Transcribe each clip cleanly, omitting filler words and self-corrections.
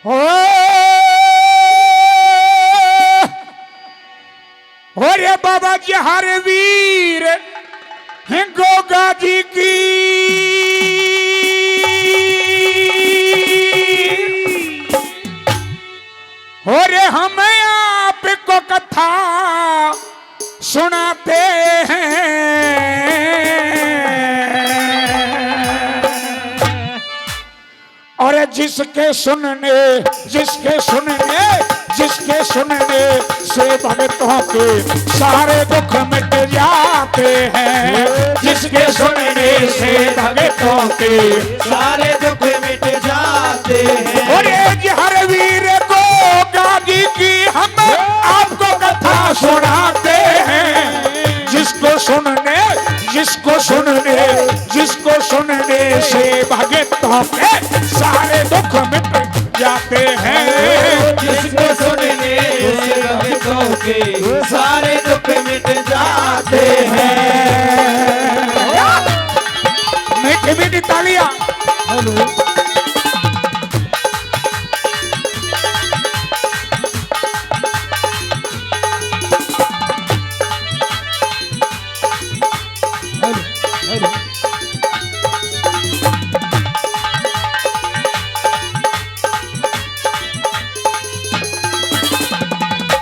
हो रे बाबा जी हर वीर हैं गोगा जी की हो रे हम आपको कथा सुनाते हैं। और जिसके सुनने से भक्तों के सारे दुख मिट जाते हैं। जिसके सुनने से भक्तों के सारे दुख मिट जाते हैं। और हर वीर को गागी की हम आपको कथा सुनाते हैं। जिसको सुनने से भक्तों के सारे दुख मिट जाते हैं। जिसको सुनने से भक्तों के सारे दुख मिट जाते हैं। मीठी मीठी तालियां।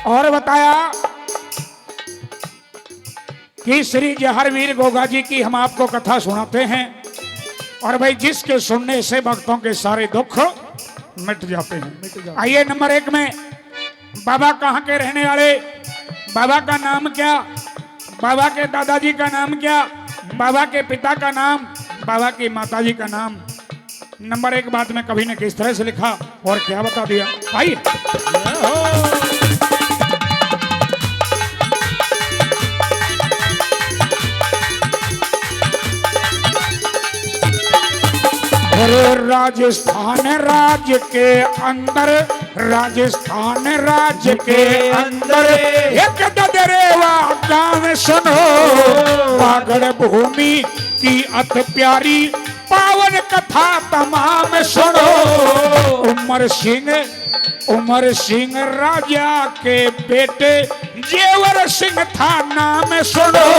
और बताया कि श्री जहरवीर गोगा जी की हम आपको कथा सुनाते हैं। और भाई जिसके सुनने से भक्तों के सारे दुख मिट जाते हैं। आइए नंबर 1 में बाबा कहाँ के रहने वाले, बाबा का नाम क्या, बाबा के दादाजी का नाम क्या, बाबा के पिता का नाम, बाबा की माताजी का नाम। नंबर 1 बात में कभी ने किस तरह से लिखा और क्या बता दिया। आइए राजस्थान राज्य के अंदर एक ददरेवा गाँव सुनो। पागड़ भूमि की अति प्यारी पावन कथा तमाम सुनो। उमर सिंह राजा के बेटे जेवर सिंह था नाम सुनो।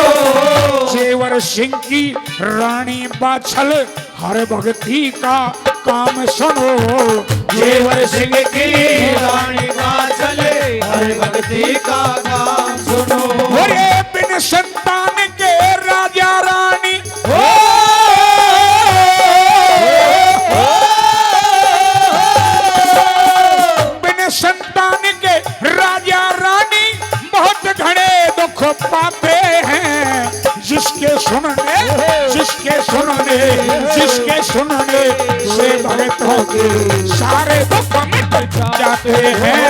जेवर सिंह की रानी बाछल हर भक्ति का काम सुनो। जेवर सिंह की रानी बाछल हर भक्ति का काम सुनो। अरे बिन संतान के राजा रानी बिन संतान के राजा रानी बहुत घने दुख पाते हैं। जिसके सुनने से भक्तों के सारे दुख मिट जाते हैं।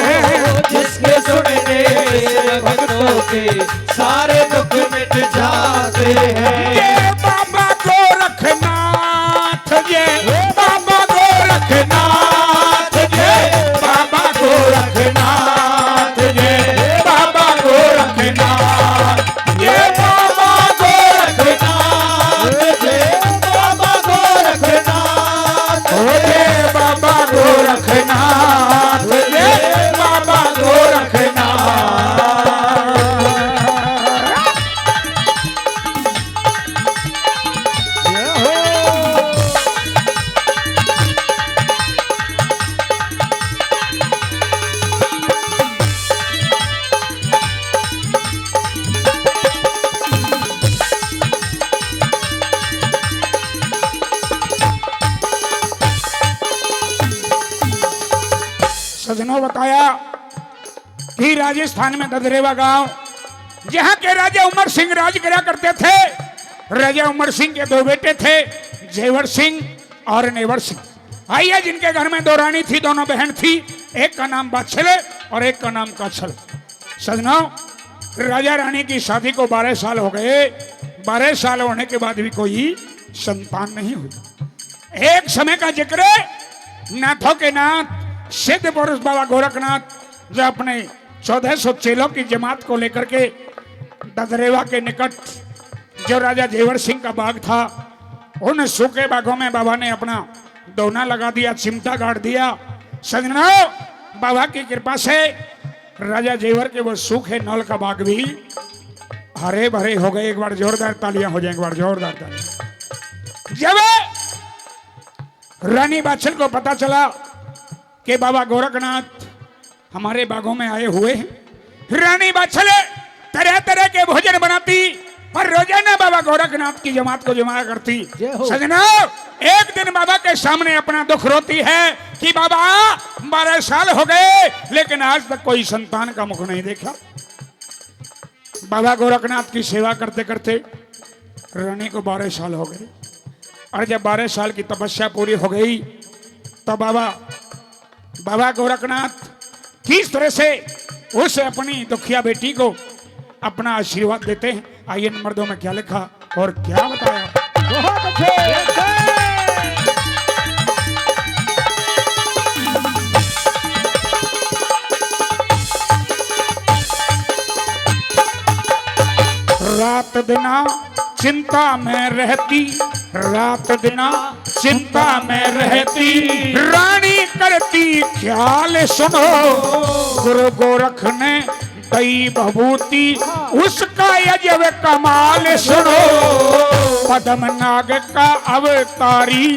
जिसके सुनने से भक्तों के सारे दुख मिट जाते हैं। ये बाबा गोरखनाथ, ये बाबा गोरखनाथ, ये बाबा गोरखनाथ, ये बाबा गोरखनाथ, ये बाबा गोरखनाथ, जय बाबा गोरखनाथ, ये बाबा गोरखनाथ, ये बाबा गोरखनाथ। सजनों बताया कि राजस्थान में ददरेवा गांव जहां के राजा उमर सिंह राज करा करते थे। राजा उमर सिंह के 2 बेटे थे, जेवर सिंह और नेवर सिंह। आइए जिनके घर में 2 रानी थी, दोनों बहन थी। एक का नाम बाछल और एक का नाम काछल। सजनों राजा रानी की शादी को 12 साल हो गए। 12 साल होने के बाद भी कोई संतान नहीं हुई। एक समय का जिक्र नाथों के नाथ सिद्ध पुरुष बाबा गोरखनाथ जो अपने 1400 चेलों की जमात को लेकर के ददरेवा के निकट जो राजा जेवर सिंह का बाग था, उन सूखे बागों में बाबा ने अपना दोना लगा दिया, चिमटा गाड़ दिया सजनों, बाबा की कृपा से राजा जेवर के वो सूखे नौल का बाग भी हरे भरे हो गए। एक बार जोरदार तालियां हो जाए, एक बार जोरदार तालियां। जब रानी बाछल को पता चला कि बाबा गोरखनाथ हमारे बागों में आए हुए हैं, रानी बाछल तरह तरह के भोजन बनाती और रोजाना बाबा गोरखनाथ की जमात को जमाया करती। सजनों, एक दिन बाबा के सामने अपना दुख रोती है कि बाबा 12 साल हो गए लेकिन आज तक कोई संतान का मुख नहीं देखा। बाबा गोरखनाथ की सेवा करते करते रानी को 12 साल हो गए और जब 12 साल की तपस्या पूरी हो गई तो बाबा गोरखनाथ किस तरह से उस अपनी दुखिया बेटी को अपना आशीर्वाद देते हैं। आइए मर्दों में क्या लिखा और क्या बताया। बहुत अच्छे। रात दिना चिंता में रहती, रात दिना चिंता में रहती, रानी करती ख्याल सुनो, गुरु गोरख ने दई भभूति उसका यजव कमाल सुनो। पद्मनाग का अवतारी,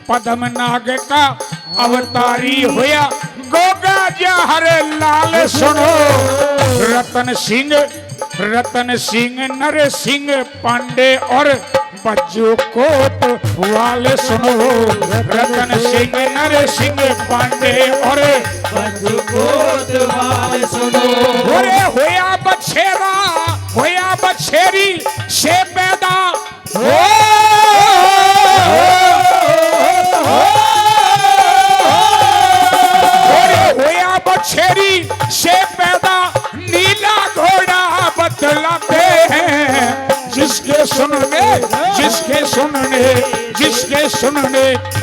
पद्मनाग का अवतारी होया गोगा जहर लाल सुनो। रतन सिंह नर सिंह पांडे और बच्चों को वाले सुनो। रतन सिंह नर सिंह पांडे और बच्चों को वाले सुनो। अरे होया बछेरा, होया बछेरी से पैदा हो, होया बछेरी से पैदा नीला घोड़ा बतलाते हैं। जिसके सुनने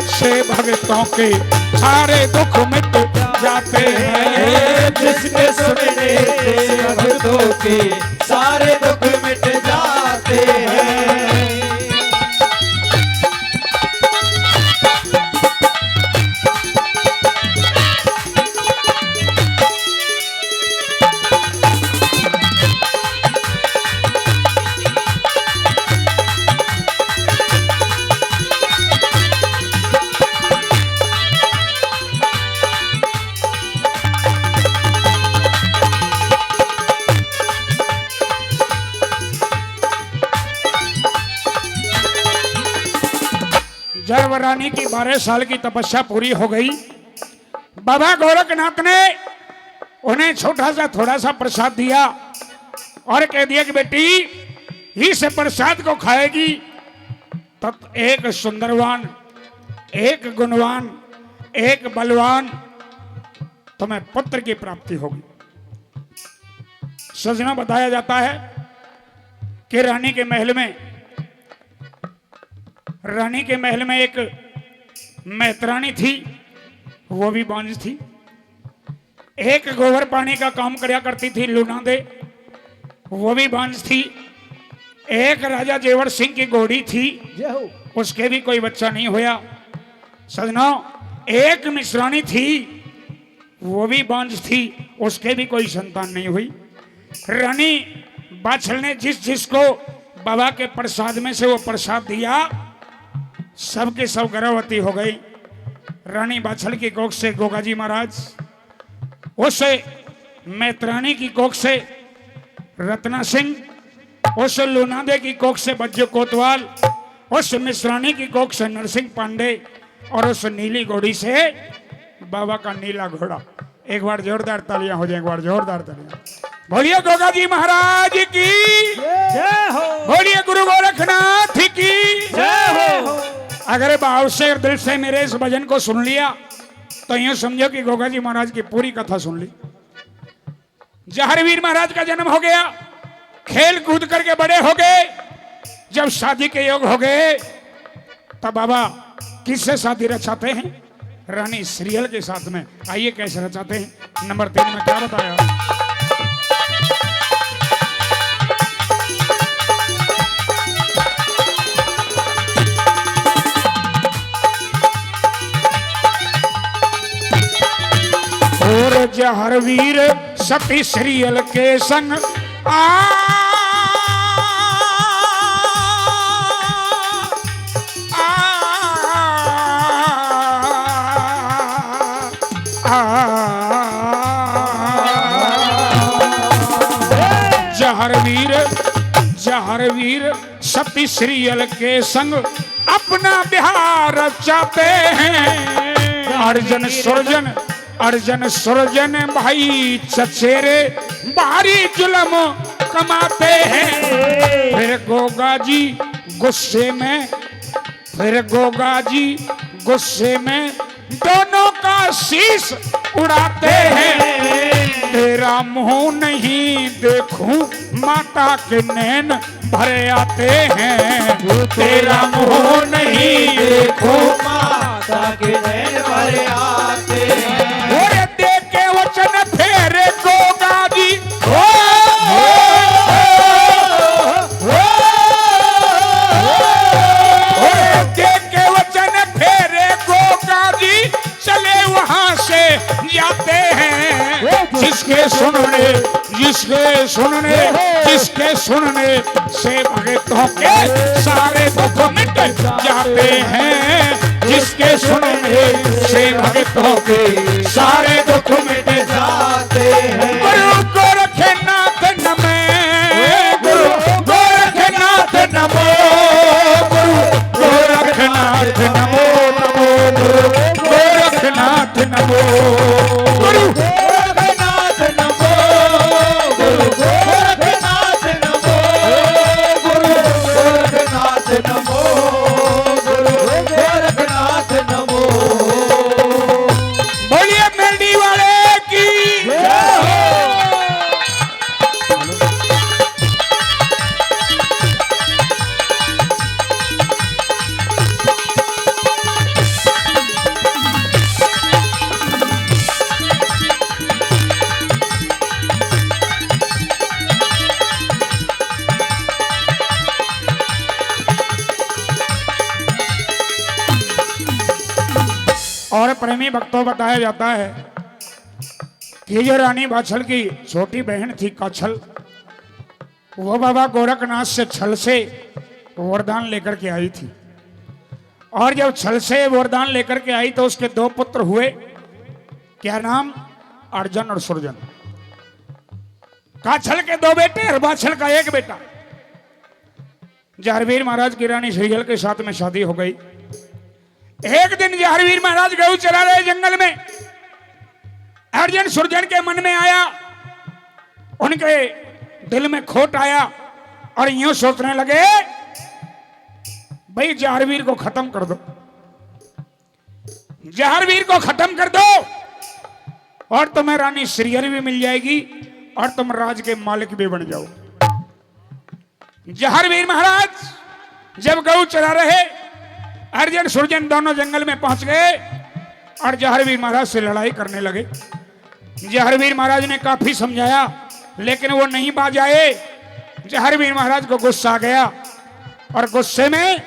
से भक्तों के सारे दुख मिट जाते हैं। जिसके सुनने से भक्तों के सारे दुख मिट जाते हैं। जब रानी की 12 साल की तपस्या पूरी हो गई, बाबा गोरखनाथ ने उन्हें छोटा सा थोड़ा सा प्रसाद दिया और कह दिया कि बेटी इस प्रसाद को खाएगी तब एक सुंदरवान, एक गुणवान, एक बलवान तुम्हें पुत्र की प्राप्ति होगी। सजना बताया जाता है कि रानी के महल में एक मैत्रानी थी, वो भी बांझ थी। एक गोबर पानी का काम करया करती थी लूना दे, वो भी बांझ थी। एक राजा जेवर सिंह की घोड़ी थी, उसके भी कोई बच्चा नहीं होया। सजनों, एक मिश्रानी थी, वो भी बांझ थी, उसके भी कोई संतान नहीं हुई। रानी बाछल ने जिसको बाबा के प्रसाद में से वो प्रसाद दिया, सबके सब गर्भवती हो गई। रानी बाछल की कोख से गोगाजी महाराज, उस मैत्रानी की कोख से रत्ना सिंह, उस लूनादे की कोख से बज्जो कोतवाल, उस मिश्रानी की कोख से नरसिंह पांडे और उस नीली घोड़ी से बाबा का नीला घोड़ा। एक बार जोरदार तालियां हो जाए, एक बार जोरदार तालियां। बोलिए गोगाजी महाराज की जय हो। बोलिए गुरु गोरखनाथ की जय हो। अगर भाव से और दिल से मेरे इस भजन को सुन लिया तो यूं समझो कि गोगाजी महाराज की पूरी कथा सुन ली। जहरवीर महाराज का जन्म हो गया, खेल कूद करके बड़े हो गए। जब शादी के योग हो गए तब बाबा किससे शादी रचाते हैं? रानी सीरियल के साथ में। आइए कैसे रचाते हैं। नंबर 3 में क्या बताया? जहर वीर सती सीरियल के संग आ जहर वीर सती सीरियल के संग अपना बिहार चाहते हैं। अर्जन सुरजन भाई चचेरे भारी जुल्म कमाते हैं। फिर गोगा जी गुस्से में दोनों का शीश उड़ाते हैं। तेरा मुंह नहीं देखूं माता के नैन भरे आते हैं। तेरा मुंह नहीं देखूं माता के नैन भरे आते हैं। और देख के वचन फेरे गोगा जी चले वहां से जाते हैं। जिसके सुनने से भक्तों के सारे दुख मिट जाते हैं। जिसके सुनने से भक्तों के सारे दुख मिट जाते हैं। गुरु गोरखनाथ नमः, गुरु गोरखनाथ नमो, गुरु गोरखनाथ नमो नमो, गुरु गोरखनाथ नमो, गुरु गोरखनाथ नमो, गुरु गोरखनाथ नमो, गुरु गोरखनाथ नमो, गुरु गोरखनाथ नमो। बोलिए मेरडी वाले की जय हो। और प्रेमी भक्तों बताया जाता है कि जो रानी बाछल की छोटी बहन थी काछल, वो बाबा गोरखनाथ से छल से वरदान लेकर के आई थी। और जब छल से वरदान लेकर के आई तो उसके दो पुत्र हुए। क्या नाम? अर्जन और सुरजन। काछल के दो बेटे और बाछल का एक बेटा। जहरवीर महाराज की रानी सीरियल के साथ में शादी हो गई। एक दिन जहरवीर महाराज गऊ चरा रहे जंगल में। अर्जन सुरजन के मन में आया, उनके दिल में खोट आया और यूं सोचने लगे भाई जहरवीर को खत्म कर दो, जहरवीर को खत्म कर दो और तुम्हें रानी सीरियल भी मिल जाएगी और तुम राज के मालिक भी बन जाओ। जहरवीर महाराज जब गऊ चरा रहे, अर्जन सुरजन दोनों जंगल में पहुंच गए और जहरवीर महाराज से लड़ाई करने लगे। जहरवीर महाराज ने काफी समझाया लेकिन वो नहीं बाज आए। जहरवीर महाराज को गुस्सा आ गया और गुस्से में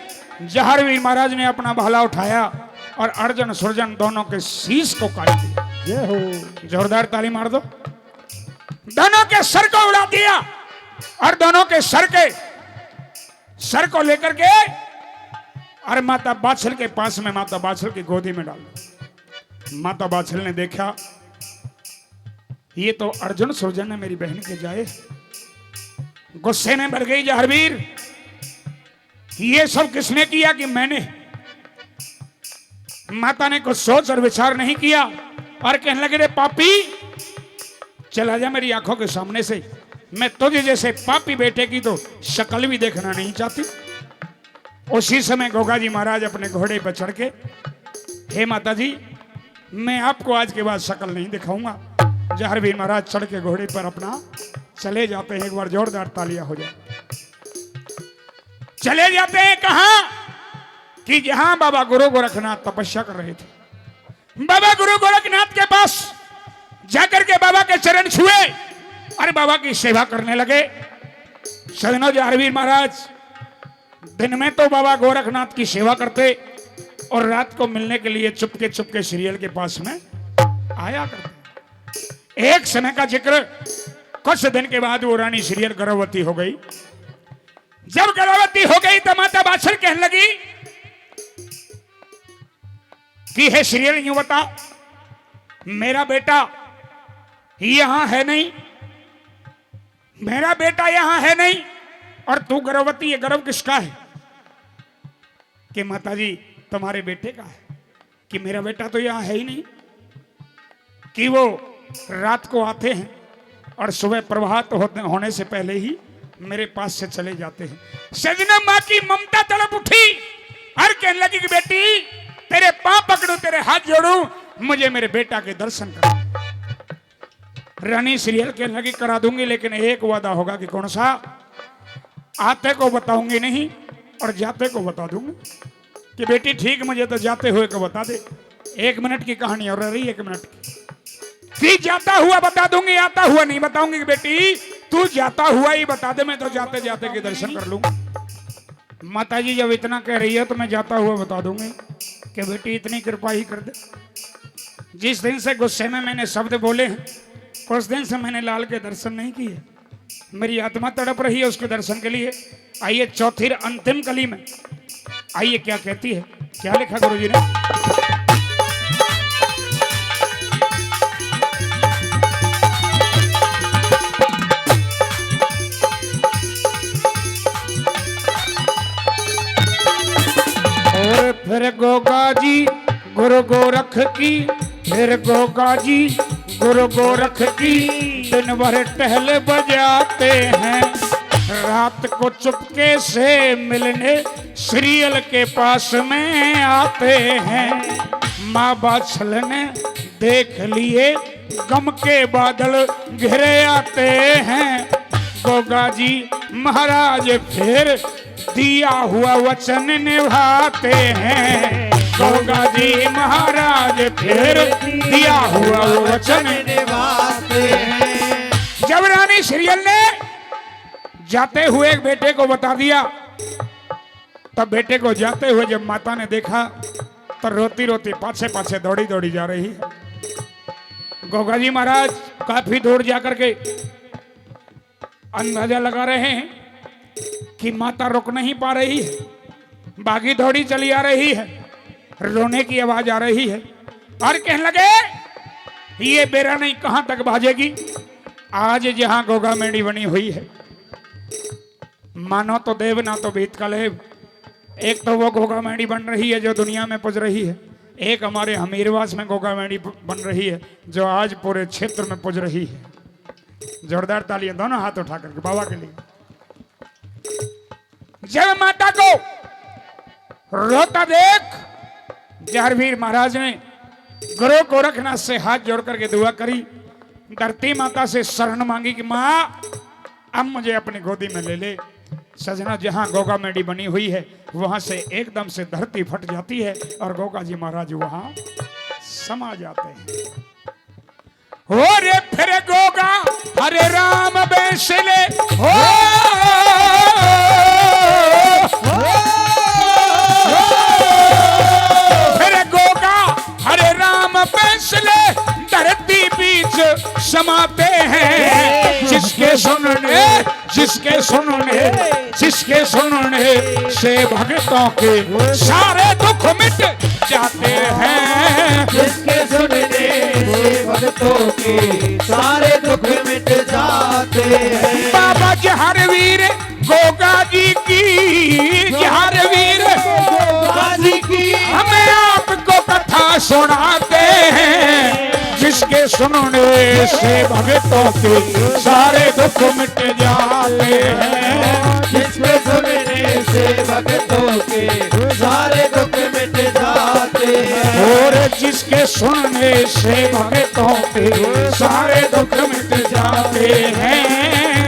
जहरवीर महाराज ने अपना भाला उठाया और अर्जन सुरजन दोनों के शीश को काट दिया। जोरदार ताली मार दो। दोनों के सर को उड़ा दिया और दोनों के सर को लेकर के और माता बाछल के पास में माता बाछल की गोदी में डाल दिया। माता बाछल ने देखा ये तो अर्जुन सुरजन ने मेरी बहन के जाए। गुस्से में भर गई जहरवीर, ये सब किसने किया? कि मैंने। माता ने कुछ सोच और विचार नहीं किया और कहने लगे रे पापी, चला जा मेरी आंखों के सामने से। मैं तुझे जैसे पापी बेटे की तो शक्ल भी देखना नहीं चाहती। उसी समय गोगा जी महाराज अपने घोड़े पर चढ़ के, हे माता जी मैं आपको आज के बाद शक्ल नहीं दिखाऊंगा। जहरवीर महाराज चढ़ के घोड़े पर अपना चले जाते हैं। एक बार जोरदार तालियां हो जाए। चले जाते हैं कहां? कि जहां बाबा गुरु गोरखनाथ तपस्या कर रहे थे। बाबा गुरु गोरखनाथ के पास जाकर के बाबा के चरण छुए और बाबा की सेवा करने लगे। सजनों, जहरवीर महाराज दिन में तो बाबा गोरखनाथ की सेवा करते और रात को मिलने के लिए चुपके चुपके सीरियल के पास में आया करते। एक समय का जिक्र, कुछ दिन के बाद वो रानी सीरियल गर्भवती हो गई। जब गर्भवती हो गई तो माता बाछड़ कहने लगी कि हे सीरियल यूं बता, मेरा बेटा यहां है नहीं, मेरा बेटा यहां है नहीं और तू गर्भवती, ये गर्भ किसका है? कि माताजी तुम्हारे बेटे का है। कि मेरा बेटा तो यहां है ही नहीं, कि वो रात को आते हैं और सुबह प्रभात होने से पहले ही मेरे पास से चले जाते हैं। सजना मां की ममता तड़प उठी और कहने लगी कि बेटी तेरे पांव पकड़ू, तेरे हाथ जोड़ू, मुझे मेरे बेटा के दर्शन करा। रानी सीरियल कहने लगी करा दूंगी, लेकिन एक वादा होगा। कि कौन सा? आते को बताऊंगी नहीं और जाते को बता दूंगी। कि बेटी ठीक, मुझे तो जाते हुए को बता दे। 1 मिनट की कहानी और रही 1 मिनट की। जाता हुआ बता दूंगी, आता हुआ नहीं बताऊंगी। कि बेटी तू जाता हुआ ही बता दे, मैं तो जाते जाते के दर्शन कर लूंगा। माताजी जब इतना कह रही है तो मैं जाता हुआ बता दूंगी। कि बेटी इतनी कृपा ही कर दे। जिस दिन से गुस्से में मैंने शब्द बोले हैं, उस दिन से मैंने लाल के दर्शन नहीं किए। मेरी आत्मा तड़प रही है उसके दर्शन के लिए। आइए चौथी अंतिम कली में, आइए क्या कहती है, क्या लिखा गुरुजी ने। और फिर गोगा जी गुरु गोरख की, फिर गोगा जी गुरु गोरख की दिन भर टहल बजाते हैं। रात को चुपके से मिलने सीरियल के पास में आते हैं। माँ बाछल ने देख लिए गम के बादल घिरे आते हैं। गोगा जी महाराज फिर दिया हुआ वचन निभाते हैं। गोगा जी महाराज फिर दिया हुआ वचन निभाते हैं। जब रानी सीरियल ने जाते हुए एक बेटे को बता दिया, तब बेटे को जाते हुए जब माता ने देखा तो रोती रोती पाछे पाछे दौड़ी दौड़ी जा रही है। गोगा जी महाराज काफी दूर जाकर के अंदाजा लगा रहे हैं कि माता रुक नहीं पा रही है, भागी दौड़ी चली आ रही है, रोने की आवाज आ रही है और कहने लगे ये बेरा नहीं कहां तक भाजेगी। आज जहां गोगा मेड़ी बनी हुई है, मानो तो देव ना तो बीत कलेव। एक तो वो गोगा मेड़ी बन रही है जो दुनिया में पुज रही है, एक हमारे हमीरवास में गोगा मेड़ी बन रही है जो आज पूरे क्षेत्र में पुज रही है। जोरदार तालियां दोनों हाथ उठा करके बाबा के लिए। जब माता को रोता देख जहरवीर महाराज ने गुरु गोरखनाथ से हाथ जोड़ करके दुआ करी। धरती माता से शरण मांगी कि माँ अब मुझे अपनी गोदी में ले ले। सजना जहां गोगा मेडी बनी हुई है वहां से एकदम से धरती फट जाती है और गोगा जी महाराज वहां समा जाते हैं। हो रे फिर गोगा हरे राम बैसले हो, फिर गोगा हरे राम बैसले धरती बीच समाते हैं। जिसके सुनने से भक्तों के सारे दुख मिट जाते हैं। जिसके सुनने से भक्तों के सारे दुख मिट जाते हैं। बाबा जहरवीर गोगा जी की, जहरवीर गोगा जी की हमें आपको कथा सुनाते हैं। जिसके सुनने से भक्तों के सारे दुख मिट जाते हैं। जिसके सुनने से भक्तों के सारे दुख मिट जाते हैं। और जिसके सुनने से भक्तों के सारे दुख मिट जाते हैं।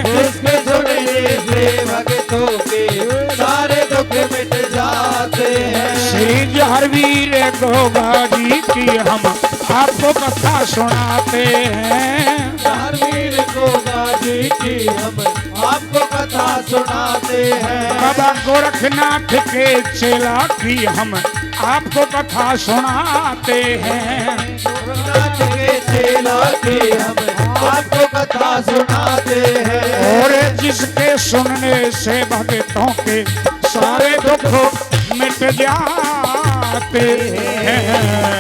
जिसके सुनने से भक्तों के सारे दुख मिट जाते हैं। श्री जहरवीर गोगा जी की हम आपको कथा सुनाते हैं। जहरवीर गोगा जी की हम आपको कथा सुनाते हैं। बाबा गोरखनाथ के चेला की हम आपको कथा सुनाते हैं। गोरखनाथ के चेला की हम सुनाते हैं। और जिसके सुनने से भक्तों के सारे दुख मिट जाते हैं।